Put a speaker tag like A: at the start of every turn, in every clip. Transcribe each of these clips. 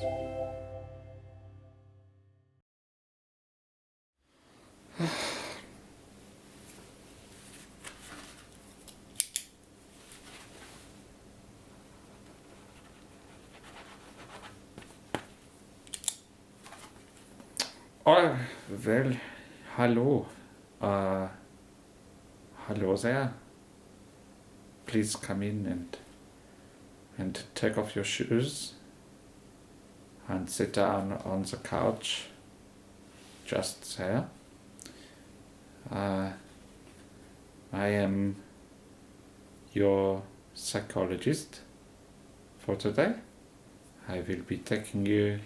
A: Oh, well, hello. Hello there. Please come in and take off your shoes and sit down on the couch just there. I am your psychologist for today. I will be taking you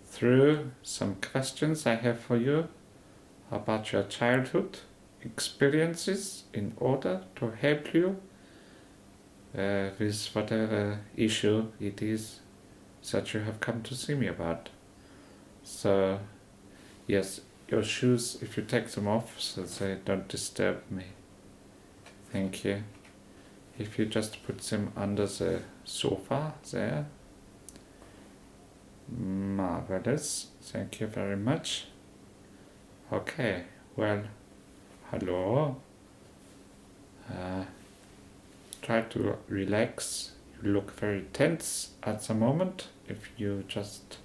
A: through some questions I have for you about your childhood experiences in order to help you with whatever issue it is that you have come to see me about. So, yes, your shoes, if you take them off so they don't disturb me. Thank you. If you just put them under the sofa there. Marvelous. Thank you very much. Okay, well, hello. Try to relax. You look very tense at the moment. If you just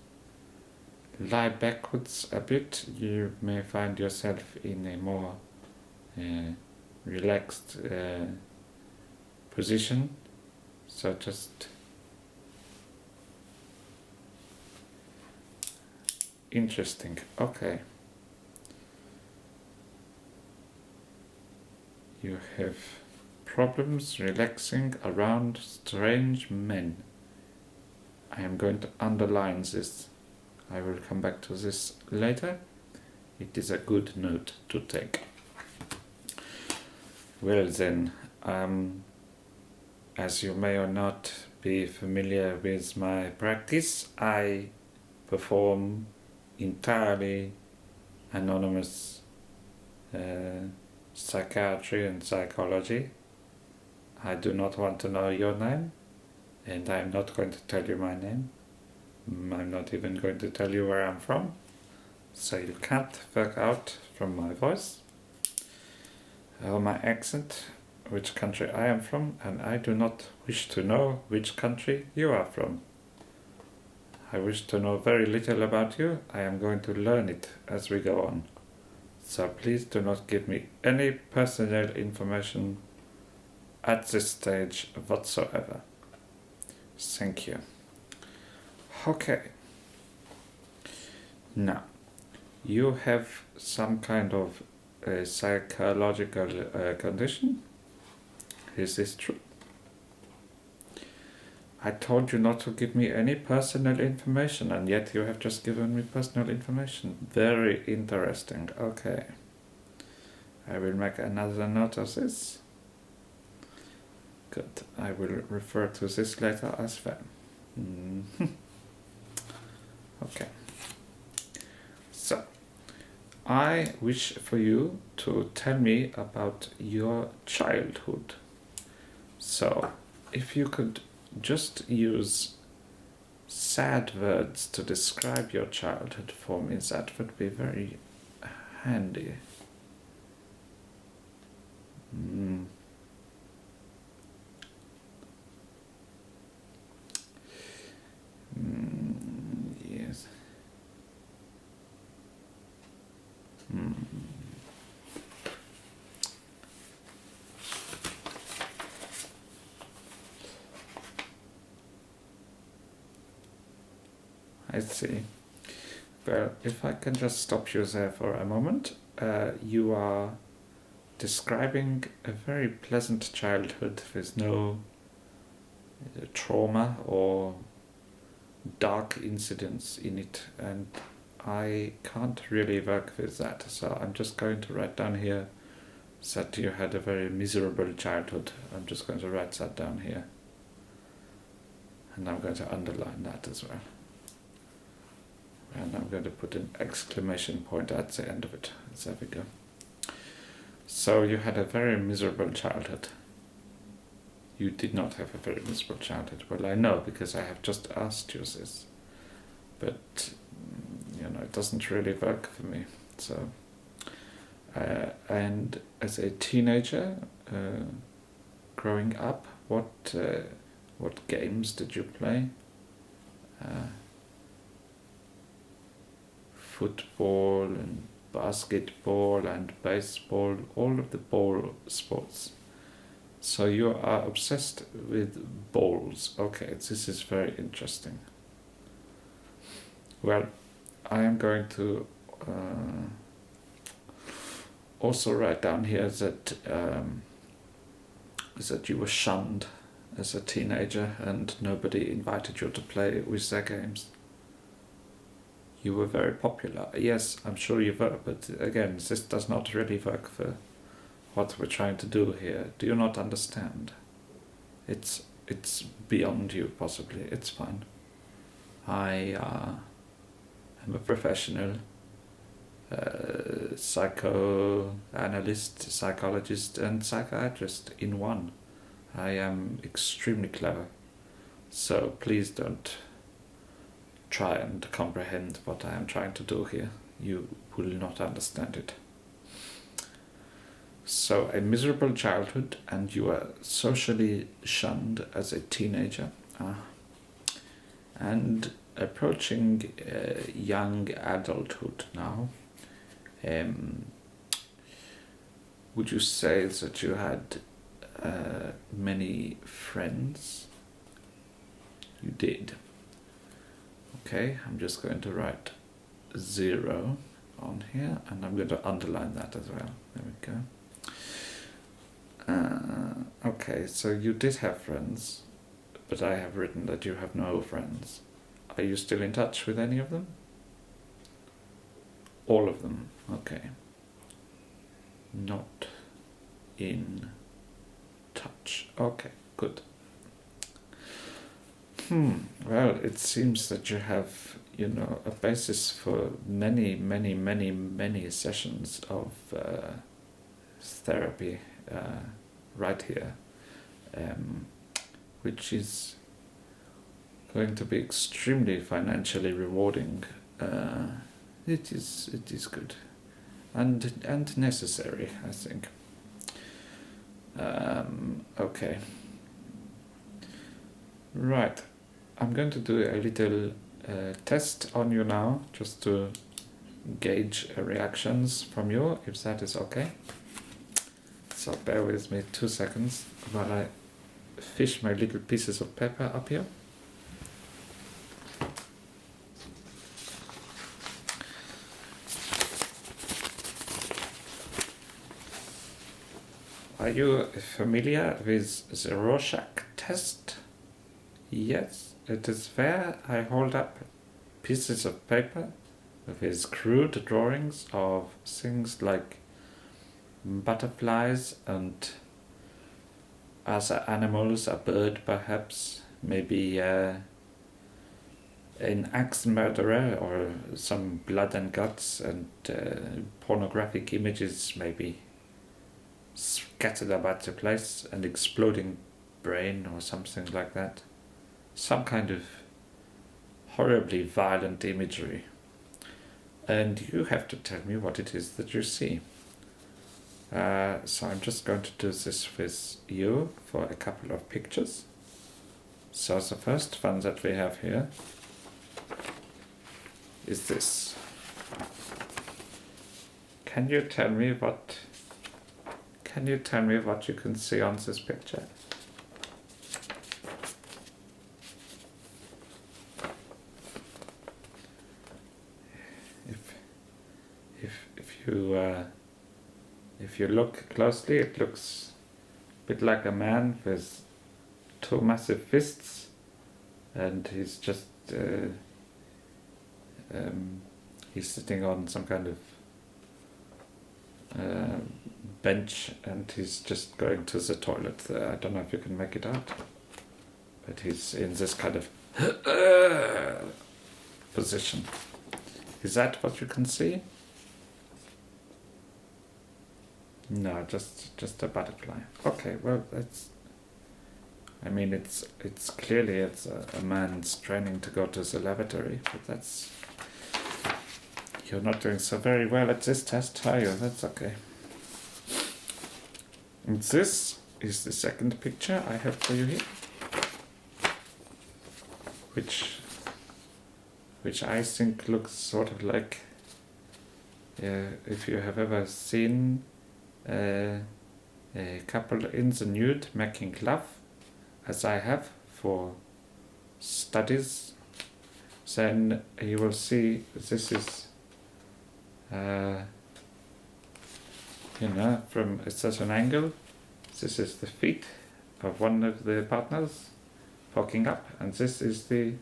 A: lie backwards a bit, you may find yourself in a more relaxed position. So just interesting. Okay. You have problems relaxing around strange men. I am going to underline this. I will come back to this later. It is a good note to take. Well then, as you may or not be familiar with my practice, I perform entirely anonymous psychiatry and psychology. I do not want to know your name, and I'm not going to tell you my name. I'm not even going to tell you where I'm from, so you can't work out from my voice or my accent which country I am from, and I do not wish to know which country you are from. I wish to know very little about you. I am going to learn it as we go on. So please do not give me any personal information at this stage whatsoever. Thank you. Okay. Now, you have some kind of a psychological condition. Is this true? I told you not to give me any personal information, and yet you have just given me personal information. Very interesting. Okay. I will make another note of this. Good. I will refer to this later as well. Okay. So, I wish for you to tell me about your childhood. So, if you could just use sad words to describe your childhood for me, that would be very handy. Yes. I see. Well, if I can just stop you there for a moment. You are describing a very pleasant childhood with no trauma or dark incidents in it, and I can't really work with that, so I'm just going to write down here that you had a very miserable childhood. I'm just going to write that down here, and I'm going to underline that as well, and I'm going to put an exclamation point at the end of it. There we go. So you had a very miserable childhood. You did not have a very miserable childhood. Well, I know, because I have just asked you this. but it doesn't really work for me. So, and as a teenager, growing up, what games did you play? Football and basketball and baseball, all of the ball sports. So you are obsessed with balls. Okay, this is very interesting. Well, I am going to also write down here that you were shunned as a teenager and nobody invited you to play with their games. You were very popular. Yes, I'm sure you were, but again, this does not really work for what we're trying to do here. Do you not understand? It's beyond you, possibly. It's fine. I am a professional psychoanalyst, psychologist, and psychiatrist in one. I am extremely clever. So please don't try and comprehend what I am trying to do here. You will not understand it. So, a miserable childhood, and you are socially shunned as a teenager, and approaching young adulthood now. Would you say that you had many friends? You did. Okay, I'm just going to write 0 on here, and I'm going to underline that as well. There we go. Okay, so you did have friends, but I have written that you have no friends. Are you still in touch with any of them? All of them, okay. Not in touch. Okay, good. Well, it seems that you have, a basis for many, many, many, many sessions of therapy right here, which is going to be extremely financially rewarding. It is good, and necessary, I think. Okay. Right. I'm going to do a little test on you now, just to gauge reactions from you, if that is okay. So bear with me 2 seconds while I fish my little pieces of paper up here. Are you familiar with the Rorschach Test? Yes, it is where I hold up pieces of paper with crude drawings of things like butterflies and other animals, a bird perhaps, maybe an axe murderer or some blood and guts and pornographic images maybe scattered about the place, an exploding brain or something like that. Some kind of horribly violent imagery. And you have to tell me what it is that you see. So I'm just going to do this with you for a couple of pictures. So the first one that we have here is this. Can you tell me what you can see on this picture? If you look closely, it looks a bit like a man with 2 massive fists, and he's just he's sitting on some kind of bench, and he's just going to the toilet there. I don't know if you can make it out, but he's in this kind of position. Is that what you can see? No, just a butterfly. Okay, well, I mean, it's clearly a man's training to go to the lavatory, but that's... You're not doing so very well at this test, are you? That's okay. And this is the second picture I have for you here, which I think looks sort of like, if you have ever seen a couple in the nude making love, as I have for studies, then you will see this is, from a certain angle, this is the feet of one of the partners poking up, and this is the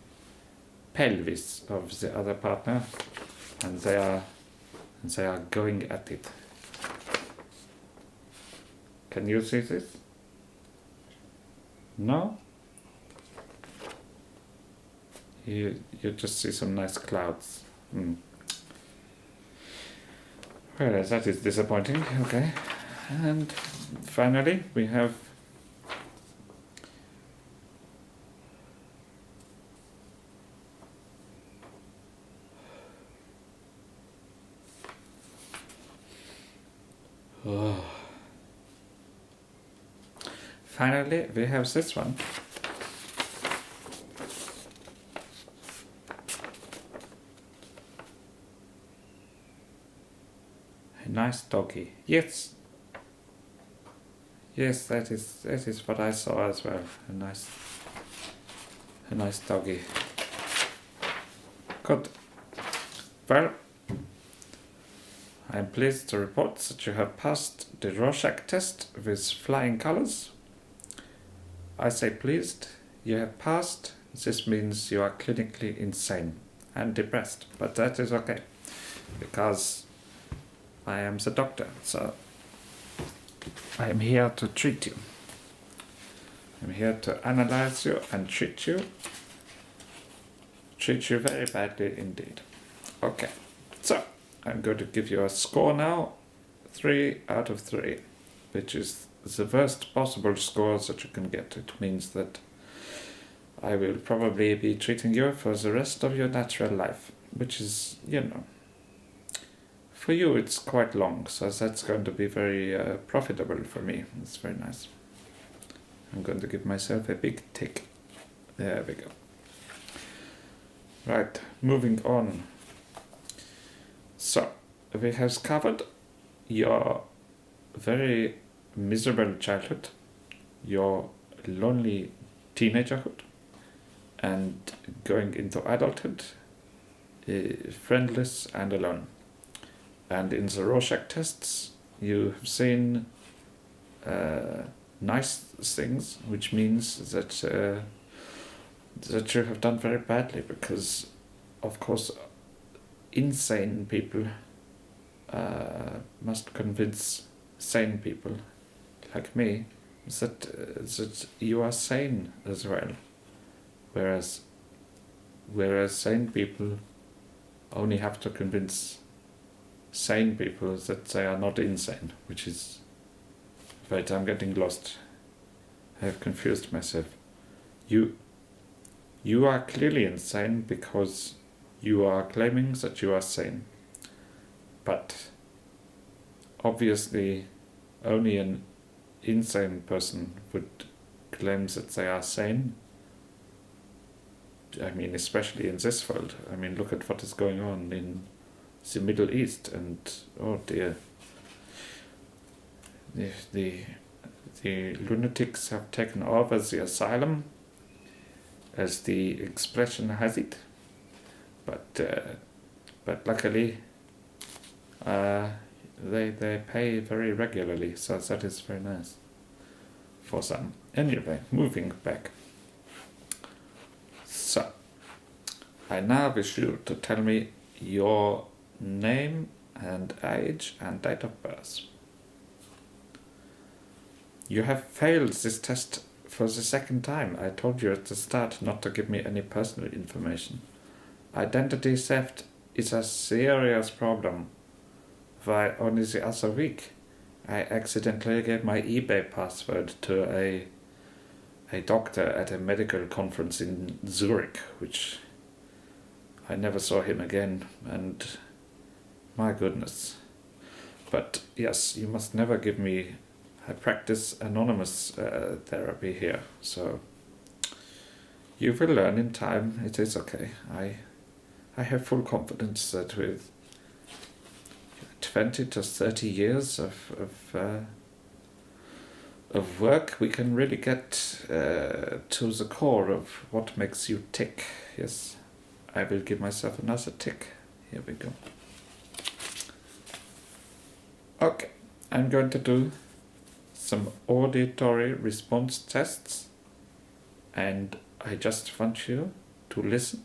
A: pelvis of the other partner, and they are going at it. Can you see this? No? You just see some nice clouds. Well, that is disappointing. Okay. And finally we have finally we have this one. A nice doggy. Yes. Yes, that is what I saw as well. A nice doggy. Good. Well, I am pleased to report that you have passed the Rorschach test with flying colors. I say pleased, you have passed. This means you are clinically insane and depressed, but that is okay, because I am the doctor, so I am here to treat you. I'm here to analyze you and treat you very badly indeed. Okay, so I'm going to give you a score now, 3 out of 3, which is the worst possible score that you can get. It means that I will probably be treating you for the rest of your natural life, which is, for you it's quite long, so that's going to be very profitable for me. It's very nice. I'm going to give myself a big tick. There we go. Right, moving on. So, we have covered your very miserable childhood, your lonely teenagerhood, and going into adulthood, friendless and alone. And in the Rorschach tests, you have seen nice things, which means that you have done very badly, because, of course, insane people must convince sane people like me that you are sane as well, whereas sane people only have to convince sane people that they are not insane, which is... Wait, I'm getting lost. I have confused myself. You are clearly insane because you are claiming that you are sane. But obviously only an insane person would claim that they are sane. I mean, especially in this world. I mean, look at what is going on in the Middle East, and oh dear, the lunatics have taken over the asylum, as the expression has it. But luckily they pay very regularly, so that is very nice for some. Anyway, moving back. So, I now wish you to tell me your name and age and date of birth. You have failed this test for the second time. I told you at the start not to give me any personal information. Identity theft is a serious problem. Why, only the other week I accidentally gave my eBay password to a doctor at a medical conference in Zurich, which I never saw him again, and my goodness. But yes, you must never give me. I practice anonymous therapy here, so you will learn in time. It is okay. I have full confidence that with 20 to 30 years of work, we can really get to the core of what makes you tick. Yes, I will give myself another tick. Here we go. Okay, I'm going to do some auditory response tests, and I just want you to listen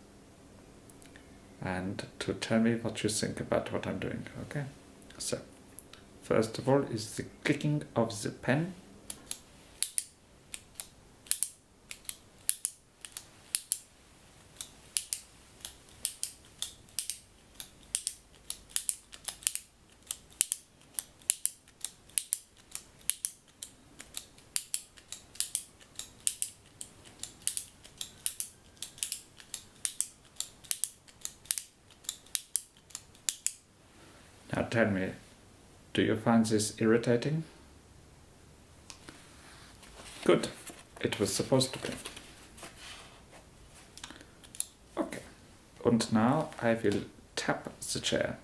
A: and to tell me what you think about what I'm doing, okay? So, first of all is the clicking of the pen. Now tell me, do you find this irritating? Good. It was supposed to be. Okay. And now I will tap the chair.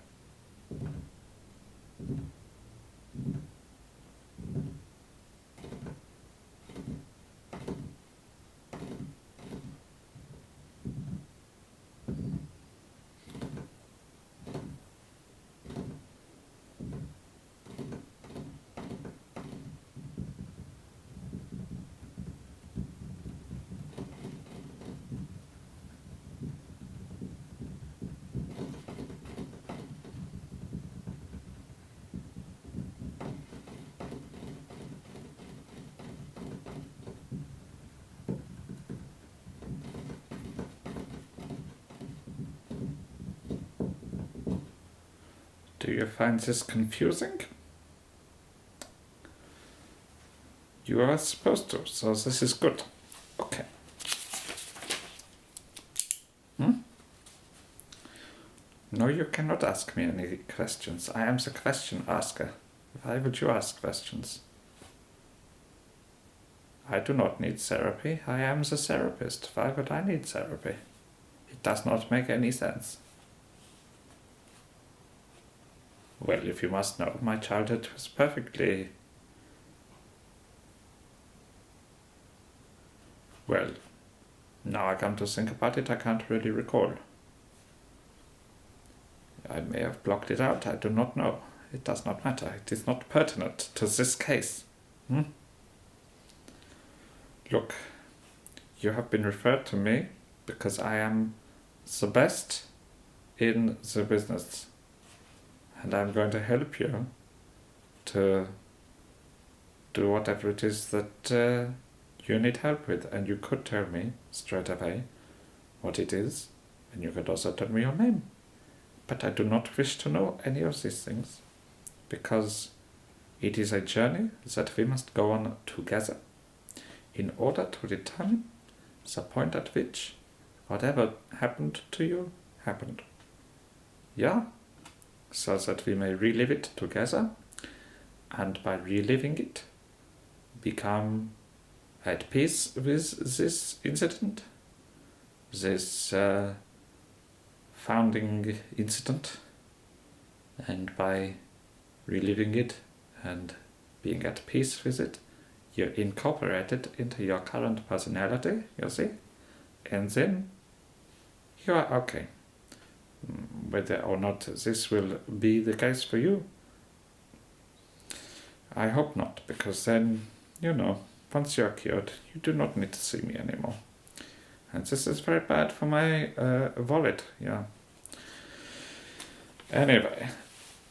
A: Do you find this confusing? You are supposed to, so this is good. Okay. No, you cannot ask me any questions. I am the question asker. Why would you ask questions? I do not need therapy. I am the therapist. Why would I need therapy? It does not make any sense. Well, if you must know, my childhood was perfectly... Well, now I come to think about it, I can't really recall. I may have blocked it out, I do not know. It does not matter. It is not pertinent to this case. Look, you have been referred to me because I am the best in the business. And I'm going to help you to do whatever it is that you need help with. And you could tell me straight away what it is, and you could also tell me your name. But I do not wish to know any of these things, because it is a journey that we must go on together in order to determine the point at which whatever happened to you happened. Yeah? So that we may relive it together, and by reliving it, become at peace with this incident, this founding incident, and by reliving it and being at peace with it, you incorporate it into your current personality, you see, and then you are okay. Whether or not this will be the case for you, I hope not, because then, you know, once you are cured, you do not need to see me anymore. And this is very bad for my wallet, yeah. Anyway,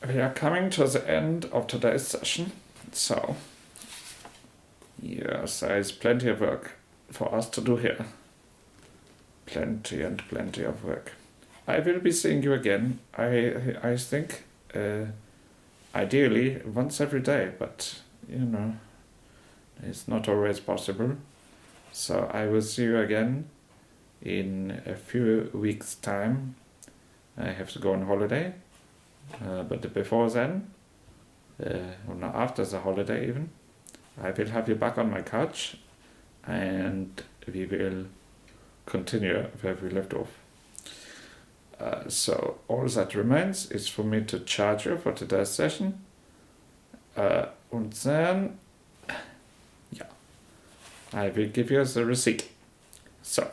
A: we are coming to the end of today's session, so yes, there is plenty of work for us to do here. Plenty and plenty of work. I will be seeing you again, I think, ideally once every day, but, you know, it's not always possible. So I will see you again in a few weeks' time. I have to go on holiday, but before then, or not after the holiday even, I will have you back on my couch and we will continue where we left off. So all that remains is for me to charge you for today's session. And then, yeah, I will give you the receipt. So,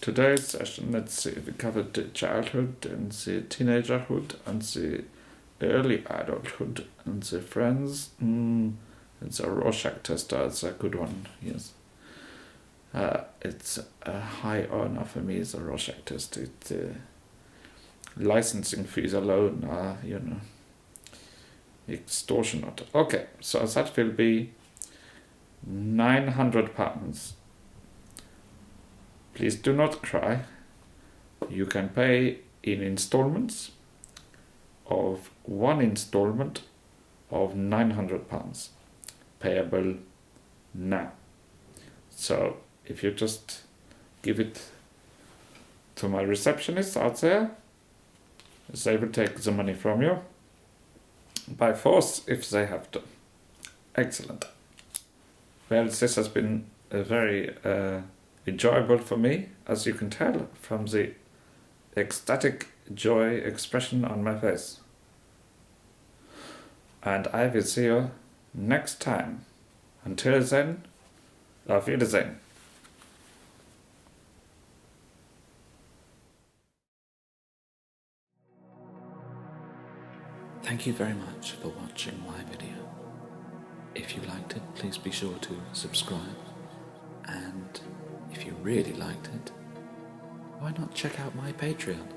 A: today's session, let's see, we covered the childhood and the teenagerhood and the early adulthood and the friends. It's a Rorschach Test, that's a good one, yes. It's a high honor for me, the Rorschach Test. Licensing fees alone are, extortionate. Okay, so that will be £900. Please do not cry. You can pay in installments of one installment of £900, payable now. So if you just give it to my receptionist out there, they will take the money from you by force if they have to. Excellent. Well, this has been a very enjoyable for me, as you can tell from the ecstatic joy expression on my face. And I will see you next time. Until then, auf Wiedersehen.
B: Thank you very much for watching my video. If you liked it, please be sure to subscribe. And if you really liked it, why not check out my Patreon?